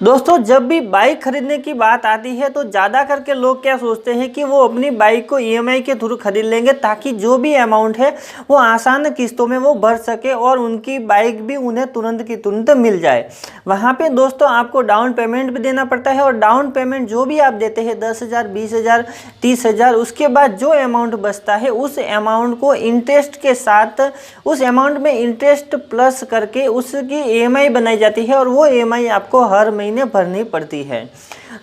दोस्तों जब भी बाइक खरीदने की बात आती है तो ज़्यादा करके लोग क्या सोचते हैं कि वो अपनी बाइक को ईएमआई के थ्रू खरीद लेंगे ताकि जो भी अमाउंट है वो आसान किस्तों में वो भर सके और उनकी बाइक भी उन्हें तुरंत की तुरंत मिल जाए। वहाँ पे दोस्तों आपको डाउन पेमेंट भी देना पड़ता है और डाउन पेमेंट जो भी आप देते हैं 10,000, 20,000, 30,000, उसके बाद जो अमाउंट बचता है उस अमाउंट को इंटरेस्ट के साथ उस अमाउंट में इंटरेस्ट प्लस करके उसकी ईएमआई बनाई जाती है और वो ईएमआई आपको हर महीने भरनी पड़ती है।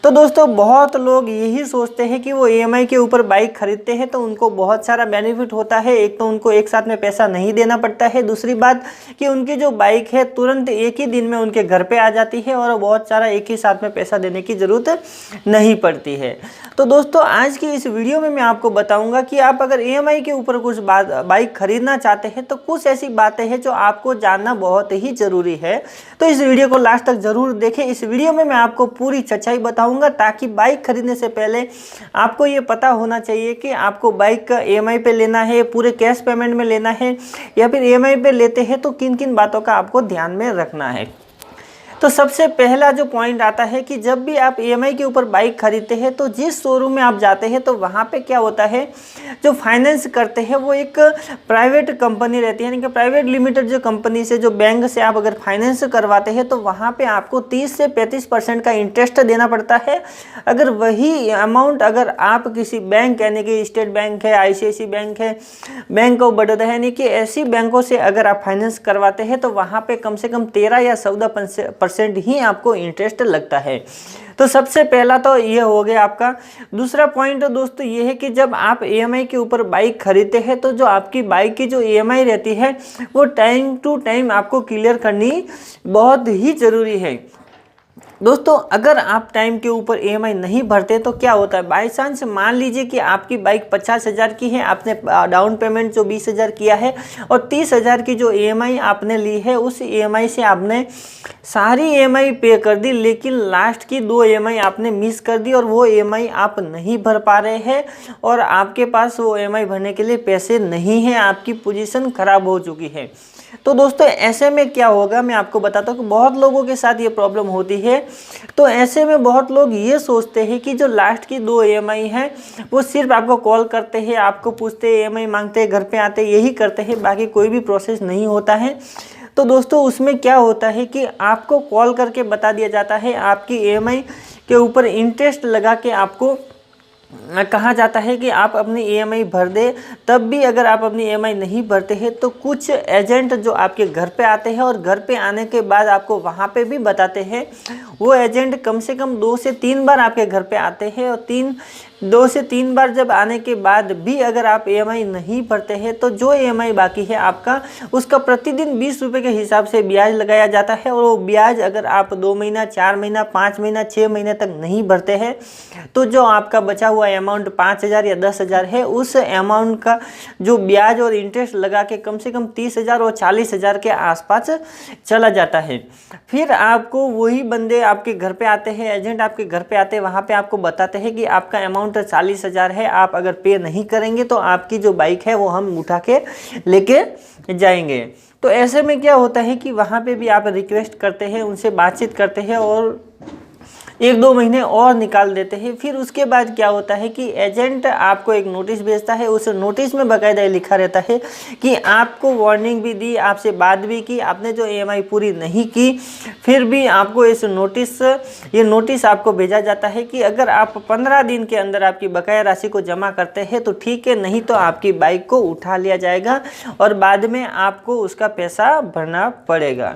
तो दोस्तों बहुत लोग यही सोचते हैं कि वो ईएमआई के ऊपर बाइक खरीदते हैं तो उनको बहुत सारा बेनिफिट होता है। एक तो उनको एक साथ में पैसा नहीं देना पड़ता है, दूसरी बात कि उनकी जो बाइक है तुरंत एक ही दिन में उनके घर पे आ जाती है और बहुत सारा एक ही साथ में पैसा देने की ज़रूरत नहीं पड़ती है। तो दोस्तों आज की इस वीडियो में मैं आपको बताऊंगा कि आप अगर ईएमआई के ऊपर कुछ बाइक खरीदना चाहते हैं तो कुछ ऐसी बातें हैं जो आपको जानना बहुत ही ज़रूरी है। तो इस वीडियो को लास्ट तक ज़रूर देखें। इस वीडियो में मैं आपको पूरी सच्चाई बताऊंगा ताकि बाइक खरीदने से पहले आपको ये पता होना चाहिए कि आपको बाइक का ईएमआई पे लेना है, पूरे कैश पेमेंट में लेना है या फिर ईएमआई पे लेते हैं तो किन किन बातों का आपको ध्यान में रखना है। तो सबसे पहला जो पॉइंट आता है कि जब भी आप ईएमआई के ऊपर बाइक खरीदते हैं तो जिस शोरूम में आप जाते हैं तो वहाँ पे क्या होता है, जो फाइनेंस करते हैं वो एक प्राइवेट कंपनी रहती है, यानी कि प्राइवेट लिमिटेड जो कंपनी से, जो बैंक से आप अगर फाइनेंस करवाते हैं तो वहाँ पे आपको 30 से 35% का इंटरेस्ट देना पड़ता है। अगर वही अमाउंट अगर आप किसी बैंक, यानी कि स्टेट बैंक है, आईसीआईसी बैंक है, बैंक ऑफ बड़ौदा है, यानी कि ऐसी बैंकों से अगर आप फाइनेंस करवाते हैं तो वहाँ पे कम से कम 13 या 14% ही आपको इंटरेस्ट लगता है। तो सबसे पहला तो ये हो गया आपका। दूसरा पॉइंट दोस्तों ये है कि जब आप ईएमआई के ऊपर बाइक खरीदते हैं तो जो आपकी बाइक की जो ईएमआई रहती है वो टाइम टू टाइम आपको क्लियर करनी बहुत ही ज़रूरी है। दोस्तों अगर आप टाइम के ऊपर ईएमआई नहीं भरते तो क्या होता है, बाई चांस मान लीजिए कि आपकी बाइक 50,000 की है, आपने डाउन पेमेंट जो 20,000 किया है और 30,000 की जो ईएमआई आपने ली है उस ईएमआई से आपने सारी ईएमआई पे कर दी, लेकिन लास्ट की 2 ईएमआई आपने मिस कर दी और वो ईएमआई आप नहीं भर पा रहे हैं और आपके पास वो ईएमआई भरने के लिए पैसे नहीं हैं, आपकी पोजीशन खराब हो चुकी है। तो दोस्तों ऐसे में क्या होगा, मैं आपको बताता हूँ कि बहुत लोगों के साथ ये प्रॉब्लम होती है। तो ऐसे में बहुत लोग ये सोचते हैं कि जो लास्ट की 2 ईएमआई हैं वो सिर्फ आपको कॉल करते हैं, आपको पूछते हैं, ईएमआई मांगते हैं, घर पे आते हैं, यही करते हैं, बाकी कोई भी प्रोसेस नहीं होता है। तो दोस्तों उसमें क्या होता है कि आपको कॉल करके बता दिया जाता है, आपकी ईएमआई के ऊपर इंटरेस्ट लगा के आपको कहा जाता है कि आप अपनी ईएमआई भर दे। तब भी अगर आप अपनी ईएमआई नहीं भरते हैं तो कुछ एजेंट जो आपके घर पे आते हैं और घर पे आने के बाद आपको वहाँ पे भी बताते हैं, वो एजेंट कम से कम 2 से 3 बार आपके घर पे आते हैं और 2 से 3 बार जब आने के बाद भी अगर आप ईएमआई नहीं भरते हैं तो जो ईएमआई बाकी है आपका, उसका प्रतिदिन 20 रुपये के हिसाब से ब्याज लगाया जाता है। और वो ब्याज अगर आप 2 महीना, 4 महीना, 5 महीना, 6 महीने तक नहीं भरते हैं तो जो आपका बचा हुआ अमाउंट 5,000 या 10,000 है, उस अमाउंट का जो ब्याज और इंटरेस्ट लगा के कम से कम 30,000 और 40,000 के आसपास चला जाता है। फिर आपको वही बंदे आपके घर पे आते हैं, एजेंट आपके घर पे आते हैं, वहाँ पे आपको बताते हैं कि आपका अमाउंट 40,000 है, आप अगर पे नहीं करेंगे तो आपकी जो बाइक है वो हम उठा के लेके जाएंगे। तो ऐसे में क्या होता है कि वहाँ पे भी आप रिक्वेस्ट करते हैं, उनसे बातचीत करते हैं और 1-2 महीने और निकाल देते हैं। फिर उसके बाद क्या होता है कि एजेंट आपको एक नोटिस भेजता है, उस नोटिस में बाकायदा लिखा रहता है कि आपको वार्निंग भी दी, आपसे बात भी की, आपने जो ईएमआई पूरी नहीं की, फिर भी आपको ये नोटिस आपको भेजा जाता है कि अगर आप 15 दिन के अंदर आपकी बकाया राशि को जमा करते हैं तो ठीक है, नहीं तो आपकी बाइक को उठा लिया जाएगा और बाद में आपको उसका पैसा भरना पड़ेगा।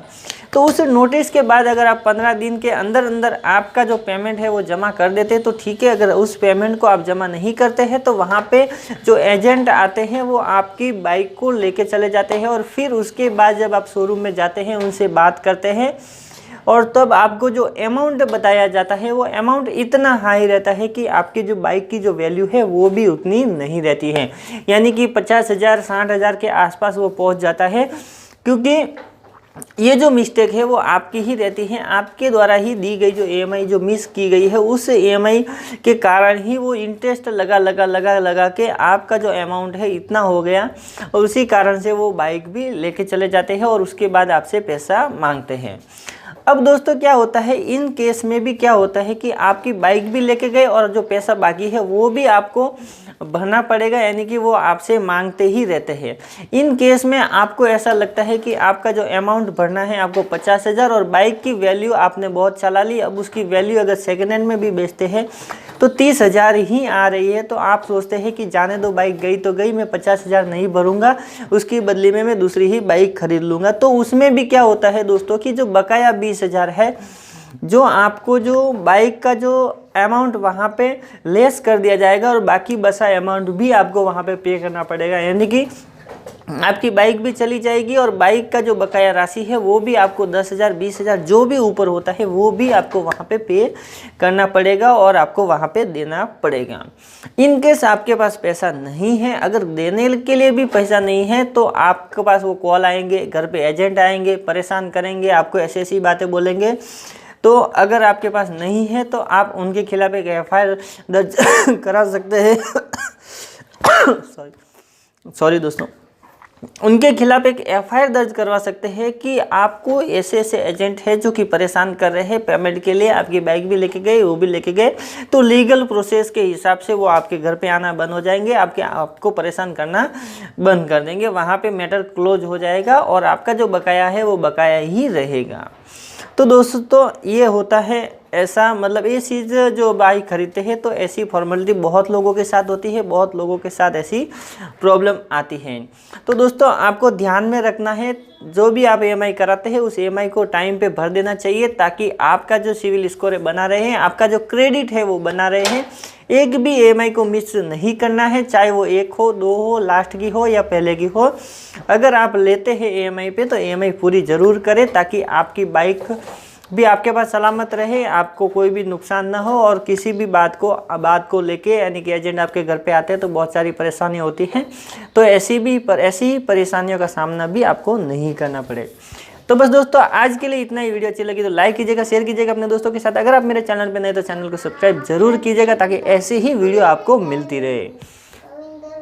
तो उस नोटिस के बाद अगर आप 15 दिन के अंदर अंदर आपका जो पेमेंट है वो जमा कर देते हैं तो ठीक है। अगर उस पेमेंट को आप जमा नहीं करते हैं तो वहाँ पे जो एजेंट आते हैं वो आपकी बाइक को लेके चले जाते हैं और फिर उसके बाद जब आप शोरूम में जाते हैं, उनसे बात करते हैं और तब आपको जो अमाउंट बताया जाता है वो अमाउंट इतना हाई रहता है कि आपकी जो बाइक की जो वैल्यू है वो भी उतनी नहीं रहती है, यानी कि 50,000, 60,000 के आसपास वो पहुँच जाता है। क्योंकि ये जो मिस्टेक है वो आपकी ही रहती है, आपके द्वारा ही दी गई जो ईएमआई जो मिस की गई है उस ईएमआई के कारण ही वो इंटरेस्ट लगा के आपका जो अमाउंट है इतना हो गया और उसी कारण से वो बाइक भी लेके चले जाते हैं और उसके बाद आपसे पैसा मांगते हैं। अब दोस्तों क्या होता है, इन केस में भी क्या होता है कि आपकी बाइक भी लेके गए और जो पैसा बाकी है वो भी आपको भरना पड़ेगा, यानी कि वो आपसे मांगते ही रहते हैं। इन केस में आपको ऐसा लगता है कि आपका जो अमाउंट भरना है आपको 50,000 और बाइक की वैल्यू आपने बहुत चला ली, अब उसकी वैल्यू अगर सेकेंड हैंड में भी बेचते हैं तो 30,000 ही आ रही है। तो आप सोचते हैं कि जाने दो, बाइक गई तो गई, मैं 50,000 नहीं भरूंगा, उसकी बदले में मैं दूसरी ही बाइक खरीद लूँगा। तो उसमें भी क्या होता है दोस्तों कि जो बकाया 20,000 है, जो आपको जो बाइक का जो अमाउंट वहाँ पे लेस कर दिया जाएगा और बाकी बचा अमाउंट भी आपको वहाँ पे करना पड़ेगा, यानी कि आपकी बाइक भी चली जाएगी और बाइक का जो बकाया राशि है वो भी आपको 10,000 20,000 जो भी ऊपर होता है वो भी आपको वहाँ पे करना पड़ेगा और आपको वहाँ पे देना पड़ेगा। इन केस आपके पास पैसा नहीं है, अगर देने के लिए भी पैसा नहीं है तो आपके पास वो कॉल आएंगे, घर पे एजेंट आएंगे, परेशान करेंगे, आपको ऐसी ऐसी बातें बोलेंगे। तो अगर आपके पास नहीं है तो आप उनके खिलाफ एक FIR दर्ज करा सकते हैं सॉरी दोस्तों, उनके खिलाफ एक FIR दर्ज करवा सकते हैं कि आपको ऐसे ऐसे एजेंट है जो कि परेशान कर रहे हैं पेमेंट के लिए, आपकी बाइक भी लेके गए, वो भी लेके गए। तो लीगल प्रोसेस के हिसाब से वो आपके घर पे आना बंद हो जाएंगे, आपको परेशान करना बंद कर देंगे, वहाँ पे मैटर क्लोज हो जाएगा और आपका जो बकाया है वो बकाया ही रहेगा। तो दोस्तों ये होता है ऐसा, मतलब ये चीज़ जो बाइक खरीदते हैं तो ऐसी फॉर्मेलिटी बहुत लोगों के साथ होती है, बहुत लोगों के साथ ऐसी प्रॉब्लम आती है। तो दोस्तों आपको ध्यान में रखना है, जो भी आप EMI कराते हैं उस EMI को टाइम पे भर देना चाहिए ताकि आपका जो सिविल स्कोर बना रहे, आपका जो क्रेडिट है वो बना रहे हैं। एक भी EMI को मिस नहीं करना है, चाहे वो 1 हो 2 हो, लास्ट की हो या पहले की हो। अगर आप लेते हैं EMI पे तो EMI पूरी ज़रूर करें ताकि आपकी बाइक भी आपके पास सलामत रहे, आपको कोई भी नुकसान ना हो। और किसी भी बात को लेके, यानी कि एजेंट आपके घर पे आते हैं तो बहुत सारी परेशानियाँ होती हैं, तो ऐसी परेशानियों का सामना भी आपको नहीं करना पड़े। तो बस दोस्तों आज के लिए इतना ही। वीडियो अच्छी लगी तो लाइक कीजिएगा, शेयर कीजिएगा अपने दोस्तों के साथ। अगर आप मेरे चैनल पर नए तो चैनल को सब्सक्राइब जरूर कीजिएगा ताकि ऐसी ही वीडियो आपको मिलती रहे।